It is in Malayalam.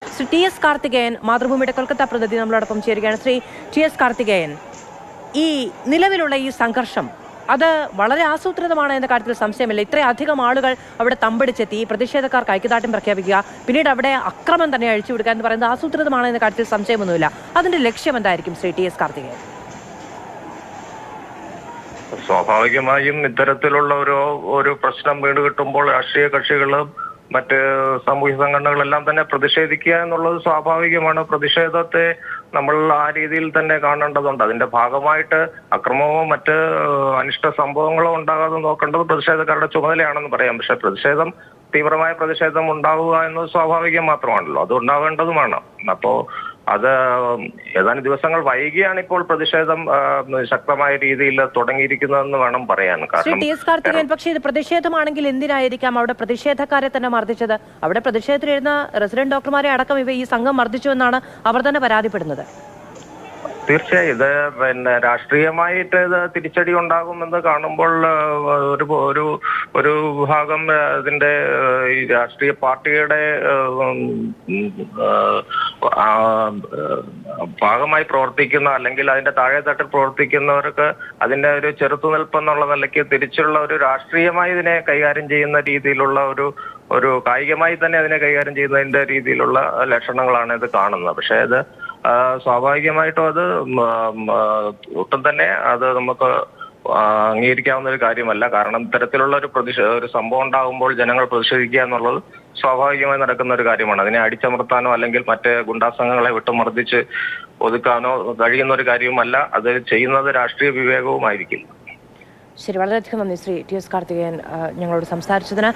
ശ്രീ ടി എസ് കാർത്തികേയൻ, മാതൃഭൂമിയുടെ കൊൽക്കത്ത പ്രതിനിധി നമ്മളോടൊപ്പം ചേരുകയാണ്. ശ്രീ ടി എസ് കാർത്തികേയൻ, ഈ നിലവിലുള്ള ഈ സംഘർഷം അത് വളരെ ആസൂത്രിതമാണ് എന്ന കാര്യത്തിൽ സംശയമില്ല. ഇത്രയധികം ആളുകൾ അവിടെ തമ്പടിച്ചെത്തി, പ്രതിഷേധക്കാർക്ക് ഐക്യദാർഢ്യം പ്രഖ്യാപിക്കുക, പിന്നീട് അവിടെ അക്രമം തന്നെ അഴിച്ചുവിടുക എന്ന് പറയുന്നത് ആസൂത്രിതമാണ് എന്ന കാര്യത്തിൽ സംശയമൊന്നുമില്ല. അതിന്റെ ലക്ഷ്യം എന്തായിരിക്കും ശ്രീ ടി എസ് കാർത്തികേയൻ? സ്വാഭാവികമായും ഇത്തരത്തിലുള്ള ഒരു പ്രശ്നം വീട് കിട്ടുമ്പോൾ രാഷ്ട്രീയ കക്ഷികളും മറ്റ് സാമൂഹ്യ സംഘടനകളെല്ലാം തന്നെ പ്രതിഷേധിക്കുക എന്നുള്ളത് സ്വാഭാവികമാണ്. പ്രതിഷേധത്തെ നമ്മൾ ആ രീതിയിൽ തന്നെ കാണേണ്ടതുണ്ട്. അതിന്റെ ഭാഗമായിട്ട് അക്രമമോ മറ്റ് അനിഷ്ട സംഭവങ്ങളോ ഉണ്ടാകാതെ നോക്കേണ്ടത് പ്രതിഷേധക്കാരുടെ ചുമതലയാണെന്ന് പറയാം. പക്ഷെ തീവ്രമായ പ്രതിഷേധം ഉണ്ടാവുക എന്നത് സ്വാഭാവികം മാത്രമാണല്ലോ, അത് ഉണ്ടാവേണ്ടതുമാണ്. അപ്പോ അത് ഏതാനും ദിവസങ്ങൾ വൈകിയാണ് ഇപ്പോൾ പ്രതിഷേധം ശക്തമായ രീതിയിൽ തുടങ്ങിയിരിക്കുന്നതെന്ന് വേണം പറയാൻ. ടി എസ് കാർത്തികേയൻ, പക്ഷേ ഇത് പ്രതിഷേധമാണെങ്കിൽ എന്തിനായിരിക്കാം അവിടെ പ്രതിഷേധക്കാരെ തന്നെ മർദ്ദിച്ചത്? അവിടെ പ്രതിഷേധത്തിലിരുന്ന റെസിഡന്റ് ഡോക്ടർമാരെ അടക്കം ഈ സംഘം മർദ്ദിച്ചു എന്നാണ് അവർ തന്നെ പരാതിപ്പെടുന്നത്. തീർച്ചയായും ഇത് രാഷ്ട്രീയമായിട്ട് ഇത് തിരിച്ചടി ഉണ്ടാകുമെന്ന് കാണുമ്പോൾ ഒരു വിഭാഗം ഇതിന്റെ ഈ രാഷ്ട്രീയ പാർട്ടിയുടെ ഭാഗമായി പ്രവർത്തിക്കുന്ന അല്ലെങ്കിൽ അതിന്റെ താഴെത്തട്ടിൽ പ്രവർത്തിക്കുന്നവർക്ക് അതിന്റെ ഒരു ചെറുത്തുനിൽപ്പ് എന്നുള്ള നിലയ്ക്ക് തിരിച്ചുള്ള ഒരു രാഷ്ട്രീയമായി ഇതിനെ കൈകാര്യം ചെയ്യുന്ന രീതിയിലുള്ള ഒരു കായികമായി തന്നെ അതിനെ കൈകാര്യം ചെയ്യുന്നതിന്റെ രീതിയിലുള്ള ലക്ഷണങ്ങളാണ് ഇത് കാണുന്നത്. പക്ഷേ അത് സ്വാഭാവികമായിട്ടും അത് ഒട്ടും തന്നെ അത് നമുക്ക് അംഗീകരിക്കാവുന്ന ഒരു കാര്യമല്ല. കാരണം ഇത്തരത്തിലുള്ള ഒരു സംഭവം ഉണ്ടാകുമ്പോൾ ജനങ്ങൾ പ്രതിഷേധിക്കുക എന്നുള്ളത് സ്വാഭാവികമായി നടക്കുന്ന ഒരു കാര്യമാണ്. അതിനെ അടിച്ചമർത്താനോ അല്ലെങ്കിൽ മറ്റ് ഗുണ്ടാസംഘങ്ങളെ വിട്ടുമർദ്ദിച്ച് ഒതുക്കാനോ കഴിയുന്ന ഒരു കാര്യവുമല്ല. അത് ചെയ്യുന്നത് രാഷ്ട്രീയ വിവേകവുമായിരിക്കും. ശരി, വളരെയധികം നന്ദി ശ്രീ ടി എസ് കാർത്തികേയൻ ഞങ്ങളോട് സംസാരിച്ചതിന്.